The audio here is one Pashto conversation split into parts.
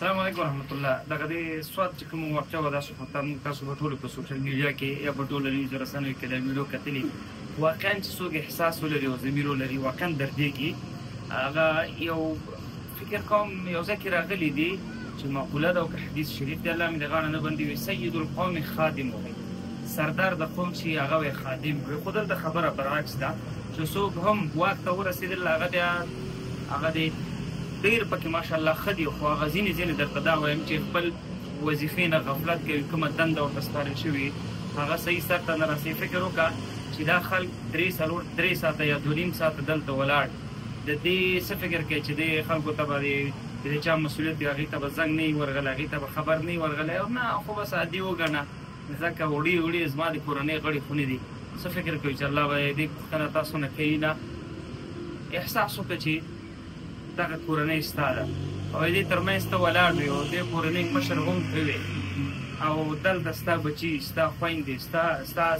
السلام علیکم ورحمۃ الله. دغه د سواد چې کوم واقعه وه تاسو به ټولو په سوشل میډیا کې یا په ټولنیزو رسنیو کې د ویډیو کتلي واقعا چې څوک احساس ولري او ضمیر ولري واقعا دردېږي. هغه یو فکر کوم یو ځای کې راغلی دی چې مقوله ده او که حدیث شریف دی، الله مې د غاړه نه بندي وي، سید القوم خادمهم، سردار د قوم چې هغه وی خادم کړي. خو دلته خبره برعکس ده چې څوک هم واک ته ورسېدل هغه د ډېر پکې ماشاءالله ښه دي، خو هغه ځینې درته دا وایم چې خپل وظیفې نه غفلت کوي، کومه دنده ورته سپارل شوې هغه صحیح سرته نه رسوي. فکر وکړه چې دا خلک 3 ساعته یا 2.5 ساعته دلته ولاړ، د دې څه فکر کوي چې دې خلکو ته به د چا مسؤلیت وي، هغې ته به زنګ نه وي ورغلی، هغې ته به خبر نه وي ورغلی، او نه خو بس عادي وګڼه ځکه وړي زما د کورنۍ غړي خونې دي. څه فکر کوي چې الله به دې پوښتنه تاسو نه کوي؟ نه، احساس وکړه چې دغه کورنۍ ستا ده او دې ترمنځ ته ولاړ وي او دې کورنۍ مشر هم ته وي او دلته ستا بچي، ستا خویندې،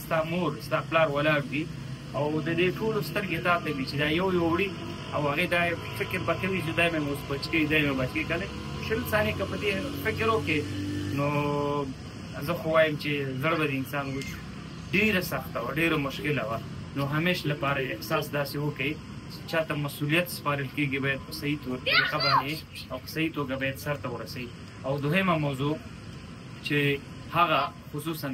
ستا مور، ستا پلار ولاړ وي او د دې ټولو سترګې تا ته وي چې دا یو وړي او هغې دا فکر به کوي چې دا مې اوس بچکۍ، دا مې بچکۍ. کله 20 ثانیې که په دې فکر وکړې نو زه خو وایم چې زړه به د انسان وشي. ډېره سخته وه، ډېره مشکله وه. نو همیش لپاره احساس داسې وکړئ چاته مسؤلیت سپارل کېږي باید په صحیح طریقه باندې او په صحیح توګه باید سرته ورسوي. او دویمه موضوع چې هغه خصوصا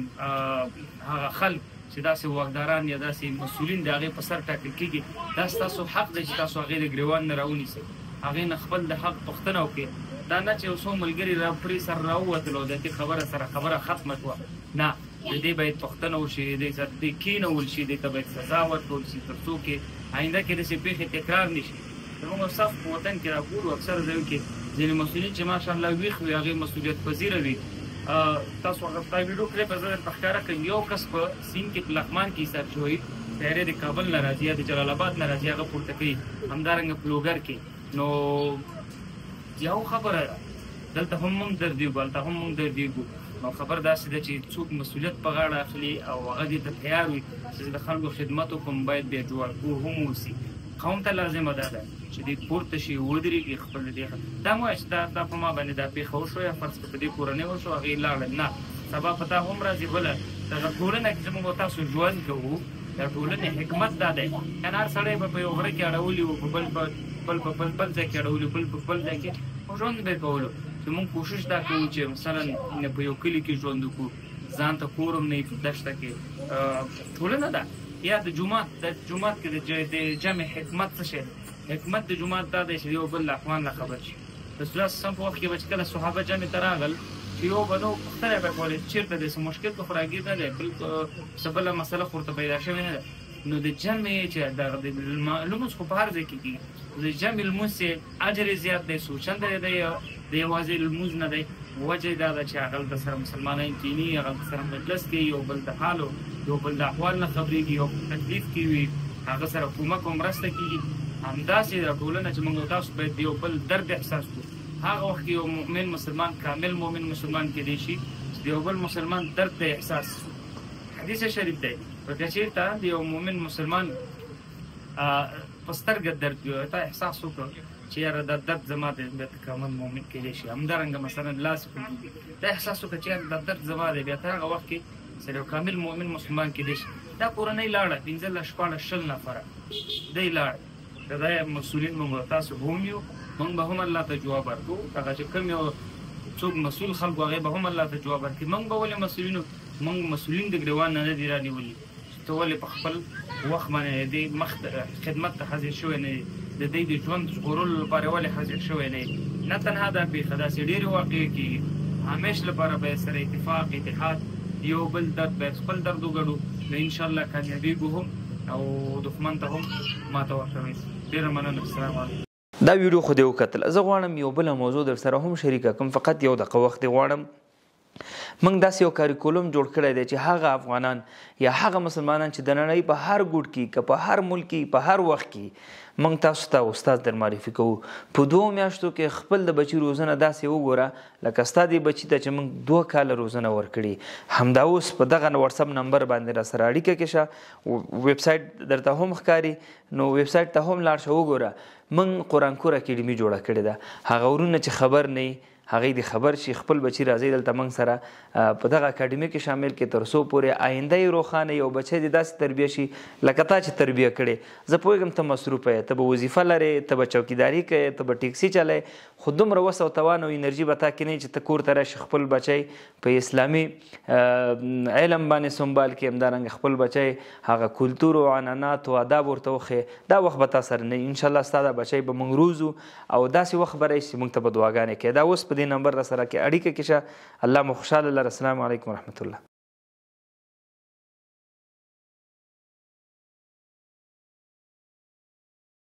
هغه خلک چې داسې واکداران یا داسې مسؤلین د هغې په سر ټاکل کېږي، دا ستاسو حق دی چې تاسو هغې د ګریوان نه راونیسئ، هغې نه خپل د حق پوښتنه وکړئ. دا نه چې یو څو ملګري پرې سر راووتل او د دې خبره سره خبره ختمه شوه، نه، د دې باید پوښتنه وشي، دې سره دې کېنول شي، دې ته باید سزا ورکړل شي تر څو کې آینده کې داسې پېښې تکرار نه شي. زموږ صف په وطن کې راګورو اکثره ځایو کې ځینې مسؤلین چې ماشاءالله ویښ وي، هغې مسؤلیت پذیره وي. تاسو هغه دا ویډیو کلیپ زه درته ښکاره کړم، یو کس په سیند کې په لغمان کې ایسار شوی، طیارې د کابل نه راځي یا د جلال آباد نه راځي، هغه پورته کوي، همدارنګه په لوګر کې. نو یو خبره ده، دلته هم موږ دردېږو، هلته هم موږ دردېږو. نو خبر داسې ده چې څوک مسؤلیت په غاړه اخلي او هغه دې ته تیار وي چې د خلکو خدمت وکړم، باید بیا جوړکو هم اوسي. قوم ته لازمه دا ده چې دې پورته شي، ودرېږي، خپل دې دا مه وایه چې دا په ما باندې دا پېښه وشوه یا فرض کړه په دې کورنۍ وشوه، هغې لاړل. نه، سبا په تا هم راځي بله. دغه ټولنه کې زموږ تاسو ژوند کوو، د ټولنې حکمت دا دی، که هر سړی به په یو غره کې اړولي وو، په بل ځای کې اړولي، بل په بل ځای کې ژوند به یې کولو. چې موږ کوشش دا کوو چې مثلا په یو کلي کې ژوند وکړو، ځان ته کور هم نه وي، په دښته کې ټولنه ده. یا د جومات کې د جمع حکمت څه شی دی؟ حکمت د جومات دا دی چې یو بل له احوال نه خبر شي. رسول الله صلی الله علیه وسلم په وخت کې به چې کله صحابه جمع ته راغل چې یو به نو پوښتنه به کولې چېرته دی، څه مشکل خو راګیر نه دی، بل څه بله مسله خو ورته پیدا شوې نه ده. نو د جمع چې دغه لمونځ خو په هر ځای کې کېږي، د جمع لمونځ چې اجر یې زیات دی، سوچنده دی، د یوازې لمونځ نه دی. وجه دا ده چې هغلته سره مسلمانان کیني، هغلته سره مجلس کوي، یو بل د حال او یو بل د احوال نه خبرېږي، یو تکلیف کې وي، هغه سره کومک او مرسته کېږي. همداسې دا ټولنه چې موږ تاسو باید د یو بل درد احساس کړو. هغه وخت کې یو مؤمن مسلمان، کامل مؤمن مسلمان کېدی شي چې د یو بل مسلمان درد ته احساس. حدیث شریف دی، که چېرته د یو مؤمن مسلمان په سترګه درد وي، ته احساس وکړه چې یاره دا درد زما دی، بیا ته کامل مؤمن کېدی شي. همدارنګه مثلا لاس خوږېږي، دا احساس وکړه چې یاره دا درد زما دی، بیا ته هغه وخت کې سره یو کامل مؤمن مسلمان کېدی شي. دا کورنۍ لاړه 15-16 نفره دی لاړه، دا مسؤلین موږ تاسو هم یو، موږ به هم الله ته جواب ورکړو. هغه چې کوم یو څوک مسؤل خلکو هغې به هم الله ته جواب ورکړي. موږ به ولې مسؤلینو، موږ مسؤلین د ګریوان نه دي رانیولي چې ته ولې په خپل وخت باندې د دې مخ خدمت ته حاضر شوی نه یې، د دې د ژوند ژغورلو لپاره ولې حاضر شوی نه یې. نه تنها دا پېښه، داسې ډېرې واقعې کېږي. همیش لپاره باید سره اتفاق، اتحاد، یو بل درد باید خپل درد وګڼو، نو انشاءالله کامیابېږو هم او دښمن ته هم ماته ورکوي. ډېره مننه. السلام علیکم. دا ویډیو خو دې وکتل، زه غواړم یو بله موضوع در سره هم شریکه کړم، فقط یو دقیقه وخت دې غواړم. موږ داسې یو کاریکولم جوړ کړی دی چې هغه افغانان یا هغه مسلمانان چې د نړۍ په هر ګوټ کې، که په هر ملک کې، په هر وخت کې موږ تاسو ته استاد در معرفي کوو. په 2 میاشتو کې خپل د بچي روزنه داسې وګوره لکه ستا دې بچي ته چې موږ 2 کاله روزنه ورکړي. همدا اوس په دغه واتساپ نمبر باندې را سره اړیکه کې شه، ویب سایټ درته هم ښکاري، نو ویب سایټ ته هم لاړ شه وګوره. موږ قرآن کور اکیډمي جوړه کړې ده. هغه ورونه چې خبر نه هغې د خبر شي خپل بچي راځي دلته موږ سره په دغه اکاډمي کې شامل کړي تر څو پورې آینده یې روښانه یو بچی د داسې تربیه شي لکه تا چې تربیه کړې. زه پوهېږم ته مصروفه یې، ته به وظیفه لرې، ته به چوکیداري کوې، ته به ټیکسي چلې، خو دومره وس او توان او انرژي به تا کې نه چې ته کور ته راشي خپل بچی په اسلامي علم باندې سنبال کړي، همدارنګه خپل بچی هغه کلتور او عنعنات او آداب ورته وښیې. دا وخت به تا سره نه انشاءالله ستا دا بچی به موږ روزو او داسې وخت به راشي چې موږ ته به دعاګانې کوي. دا اوس په دې نمبر را سره کې اړیکه کې شه. الله مو خوشحاله لره. السلام علیکم ورحمت الله.